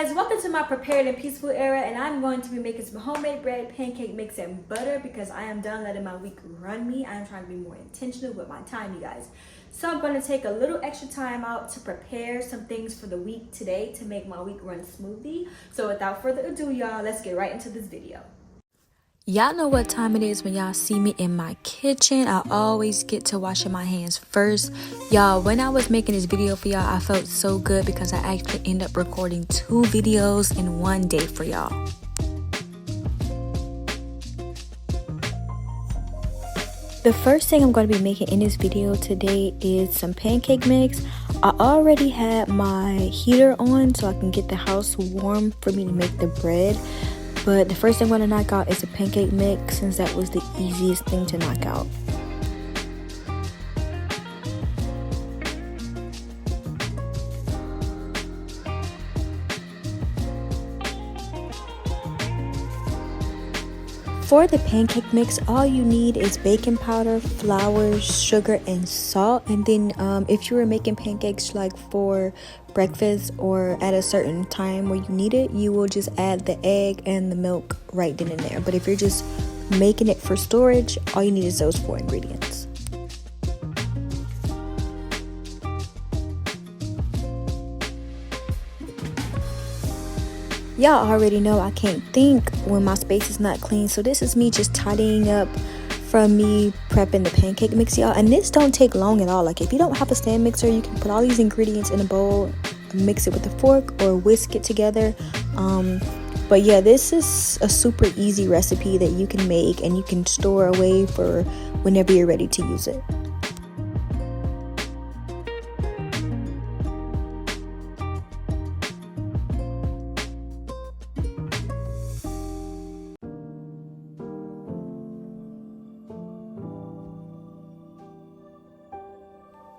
guys, welcome to my prepared and peaceful era, and I'm going to be making some homemade bread, pancake mix, and butter because I am done letting my week run me. I am trying to be more intentional with my time, you guys. So I'm going to take a little extra time out to prepare some things for the week today to make my week run smoothly. So without further ado, y'all, let's get right into this video. Y'all know what time it is when y'all see me in my kitchen. I always get to washing my hands first. Y'all, when I was making this video for y'all, I felt so good because I actually ended up recording 2 videos in one day for y'all. The first thing I'm going to be making in this video today is some pancake mix. I already had my heater on so I can get the house warm for me to make the bread. But the first thing I'm going to knock out is a pancake mix since that was the easiest thing to knock out. For the pancake mix, all you need is baking powder, flour, sugar, and salt. And then if you were making pancakes like for breakfast or at a certain time where you need it, you will just add the egg and the milk right then and there. But if you're just making it for storage, all you need is those 4 ingredients. Y'all already know I can't think when my space is not clean, so this is me just tidying up from me prepping the pancake mix, y'all. And this don't take long at all. Like if you don't have a stand mixer, you can put all these ingredients in a bowl, mix it with a fork or whisk it together. But yeah, this is a super easy recipe that you can make and you can store away for whenever you're ready to use it.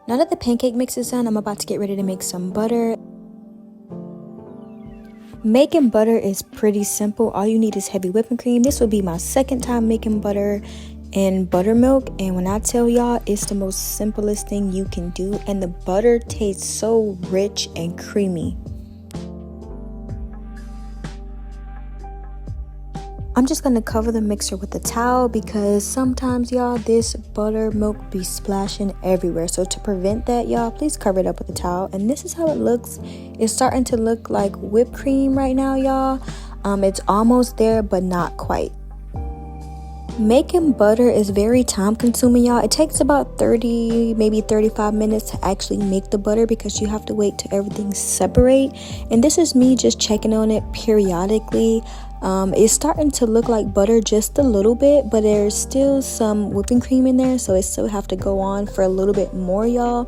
Now that the pancake mix is done, I'm about to get ready to make some butter. Making butter is pretty simple. All you need is heavy whipping cream. This will be my second time making butter and buttermilk. And when I tell y'all, it's the most simplest thing you can do. And the butter tastes so rich and creamy. I'm just going to cover the mixer with a towel because sometimes, y'all, this buttermilk be splashing everywhere. So to prevent that, y'all, please cover it up with a towel. And this is how it looks. It's starting to look like whipped cream right now, y'all. It's almost there, but not quite. Making butter is very time consuming, y'all. It takes about 30, maybe 35 minutes to actually make the butter because you have to wait till everything separate. And this is me just checking on it periodically. It's starting to look like butter just a little bit, but there's still some whipping cream in there, so it still have to go on for a little bit more, y'all.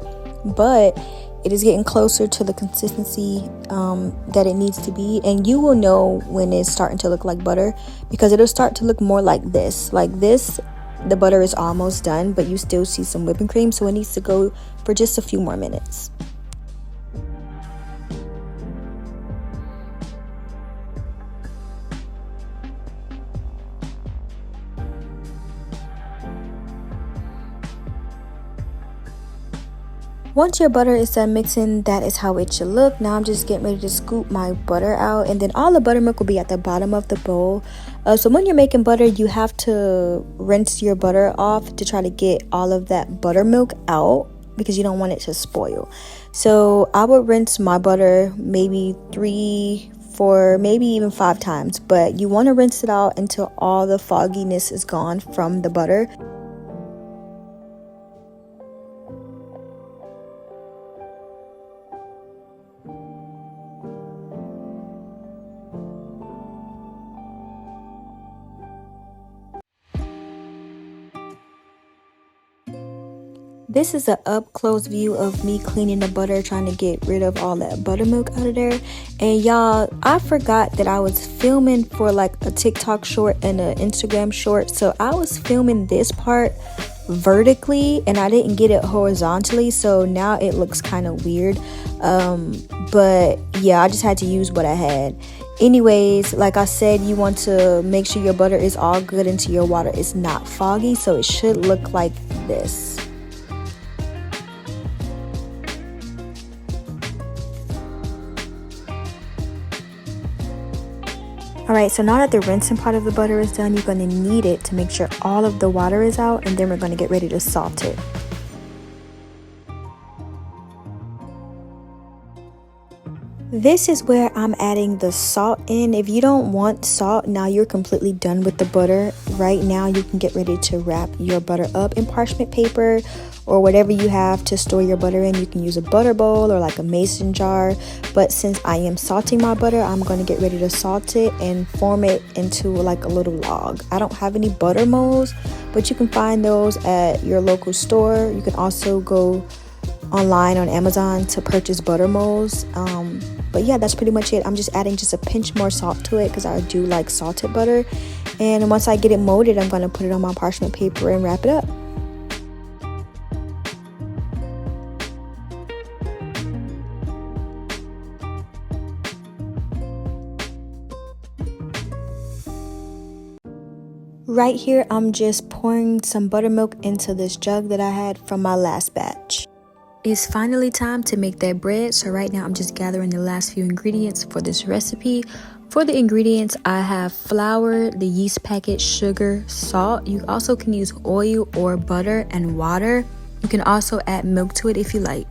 But it is getting closer to the consistency that it needs to be, and you will know when it's starting to look like butter because it'll start to look more like this. Like this, the butter is almost done, but you still see some whipping cream, so it needs to go for just a few more minutes. Once your butter is done mixing, that is how it should look. Now I'm just getting ready to scoop my butter out, and then all the buttermilk will be at the bottom of the bowl. So when you're making butter, you have to rinse your butter off to try to get all of that buttermilk out because you don't want it to spoil. So I would rinse my butter maybe 3, 4, maybe even 5 times, but you want to rinse it out until all the fogginess is gone from the butter. This is an up-close view of me cleaning the butter, trying to get rid of all that buttermilk out of there. And y'all, I forgot that I was filming for like a TikTok short and an Instagram short. So I was filming this part vertically and I didn't get it horizontally. So now it looks kind of weird. But yeah, I just had to use what I had. Anyways, like I said, you want to make sure your butter is all good until your water is not foggy. So it should look like this. Alright, so now that the rinsing part of the butter is done, you're going to knead it to make sure all of the water is out, and then we're going to get ready to salt it. This is where I'm adding the salt in. If you don't want salt, now you're completely done with the butter. Right now you can get ready to wrap your butter up in parchment paper or whatever you have to store your butter in. You can use a butter bowl or like a mason jar, but since I am salting my butter, I'm going to get ready to salt it and form it into like a little log. I don't have any butter molds, but you can find those at your local store. You can also go online on Amazon to purchase butter molds. But yeah, that's pretty much it. I'm just adding just a pinch more salt to it because I do like salted butter. And once I get it molded, I'm going to put it on my parchment paper and wrap it up. Right here, I'm just pouring some buttermilk into this jug that I had from my last batch. It's finally time to make that bread, so right now I'm just gathering the last few ingredients for this recipe. For the ingredients, I have flour, the yeast packet, sugar, salt. You also can use oil or butter and water. You can also add milk to it if you like.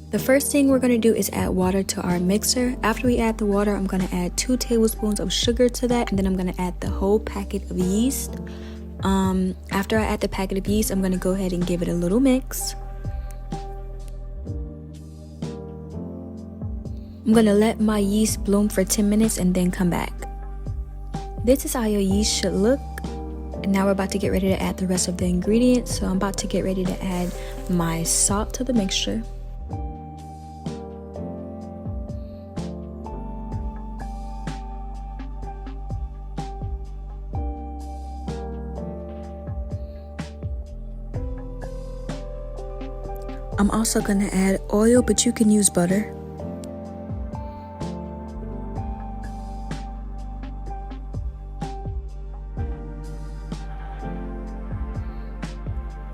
The first thing we're going to do is add water to our mixer. After we add the water, I'm going to add 2 tablespoons of sugar to that, and then I'm going to add the whole packet of yeast. After I add the packet of yeast, I'm going to go ahead and give it a little mix. I'm going to let my yeast bloom for 10 minutes and then come back. This is how your yeast should look. And now we're about to get ready to add the rest of the ingredients. So I'm about to get ready to add my salt to the mixture. I'm also going to add oil, but you can use butter.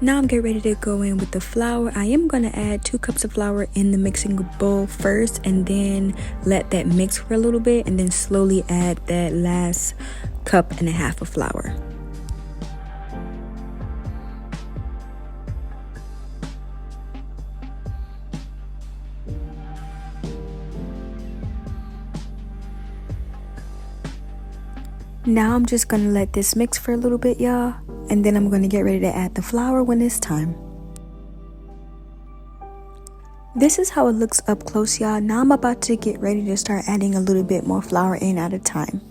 Now I'm getting ready to go in with the flour. I am going to add 2 cups of flour in the mixing bowl first and then let that mix for a little bit and then slowly add that last 1.5 cups of flour. Now I'm just going to let this mix for a little bit, y'all. And then I'm going to get ready to add the flour when it's time. This is how it looks up close, y'all. Now I'm about to get ready to start adding a little bit more flour in at a time.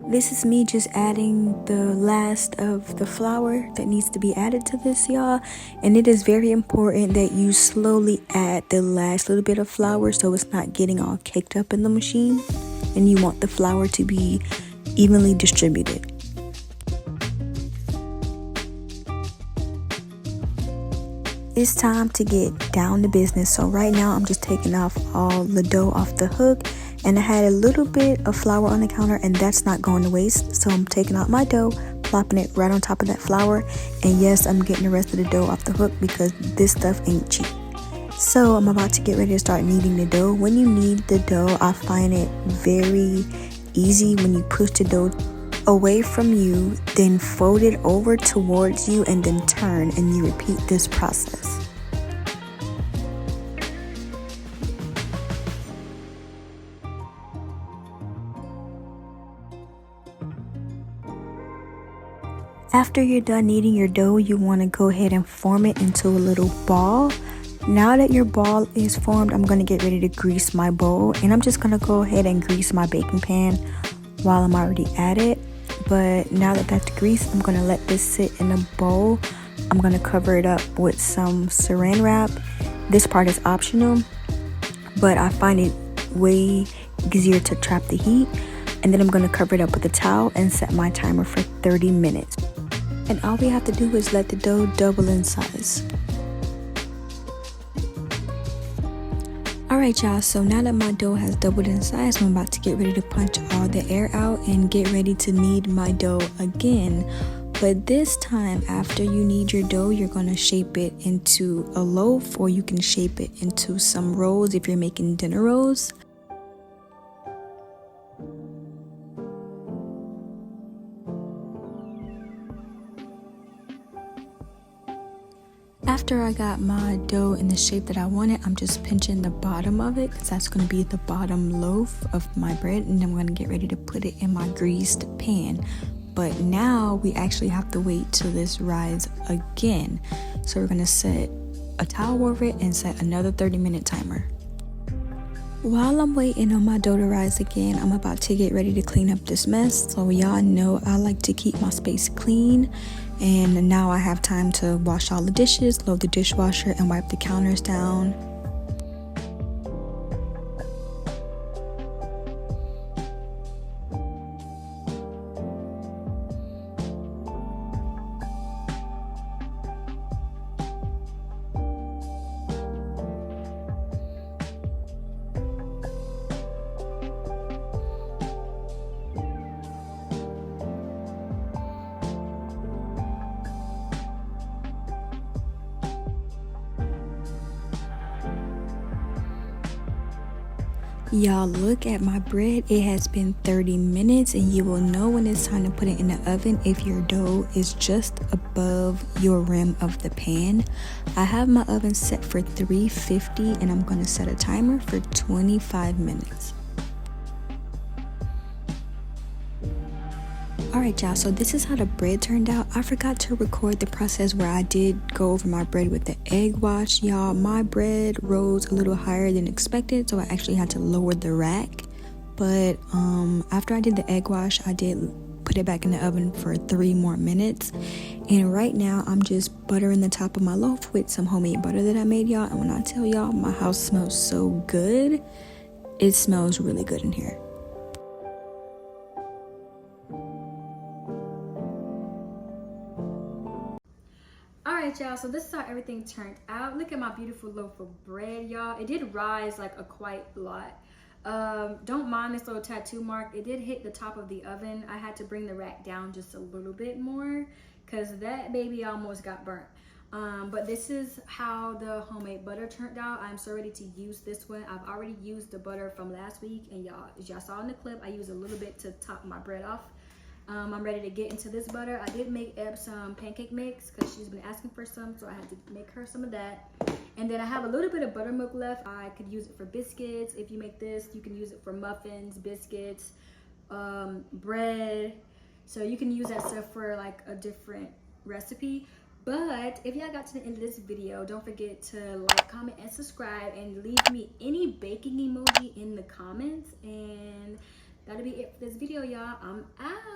This is me just adding the last of the flour that needs to be added to this, y'all. And it is very important that you slowly add the last little bit of flour so it's not getting all caked up in the machine. And you want the flour to be evenly distributed. It's time to get down to business. So right now I'm just taking off all the dough off the hook. And I had a little bit of flour on the counter and that's not going to waste. So I'm taking out my dough, plopping it right on top of that flour. And yes, I'm getting the rest of the dough off the hook because this stuff ain't cheap. So I'm about to get ready to start kneading the dough. When you knead the dough, I find it very easy when you push the dough away from you, then fold it over towards you and then turn, and you repeat this process. After you're done kneading your dough, you want to go ahead and form it into a little ball. Now that your ball is formed, I'm going to get ready to grease my bowl. And I'm just going to go ahead and grease my baking pan while I'm already at it. But now that that's greased, I'm going to let this sit in a bowl. I'm going to cover it up with some saran wrap. This part is optional, but I find it way easier to trap the heat. And then I'm going to cover it up with a towel and set my timer for 30 minutes. And all we have to do is let the dough double in size. Alright y'all, so now that my dough has doubled in size, I'm about to get ready to punch all the air out and get ready to knead my dough again. But this time, after you knead your dough, you're gonna shape it into a loaf, or you can shape it into some rolls if you're making dinner rolls. After I got my dough in the shape that I wanted, I'm just pinching the bottom of it because that's going to be the bottom loaf of my bread, and then I'm going to get ready to put it in my greased pan. But now we actually have to wait till this rise again. So we're going to set a towel over it and set another 30-minute timer. While I'm waiting on my dough to rise again, I'm about to get ready to clean up this mess. So y'all know I like to keep my space clean. And now I have time to wash all the dishes, load the dishwasher, and wipe the counters down. Y'all, look at my bread. It has been 30 minutes, and you will know when it's time to put it in the oven if your dough is just above your rim of the pan. I have my oven set for 350, and I'm going to set a timer for 25 minutes. Alright y'all, so this is how the bread turned out. I forgot to record the process where I did go over my bread with the egg wash. Y'all, my bread rose a little higher than expected, so I actually had to lower the rack. But after I did the egg wash, I did put it back in the oven for 3 more minutes. And right now I'm just buttering the top of my loaf with some homemade butter that I made, y'all. And when I tell y'all my house smells so good, it smells really good in here. Alright y'all, so this is how everything turned out. Look at my beautiful loaf of bread, y'all. It did rise like a quite lot. Don't mind this little tattoo mark. It did hit the top of the oven. I had to bring the rack down just a little bit more because that baby almost got burnt. But this is how the homemade butter turned out. I'm so ready to use this one. I've already used the butter from last week, and y'all, as y'all saw in the clip, I used a little bit to top my bread off. I'm ready to get into this butter. I did make Eb some pancake mix because she's been asking for some, so I had to make her some of that. And then I have a little bit of buttermilk left. I could use it for biscuits. If you make this, you can use it for muffins, biscuits, bread. So you can use that stuff for like a different recipe. But if y'all got to the end of this video, don't forget to like, comment, and subscribe, and leave me any baking emoji in the comments. And that'll be it for this video, y'all. I'm out.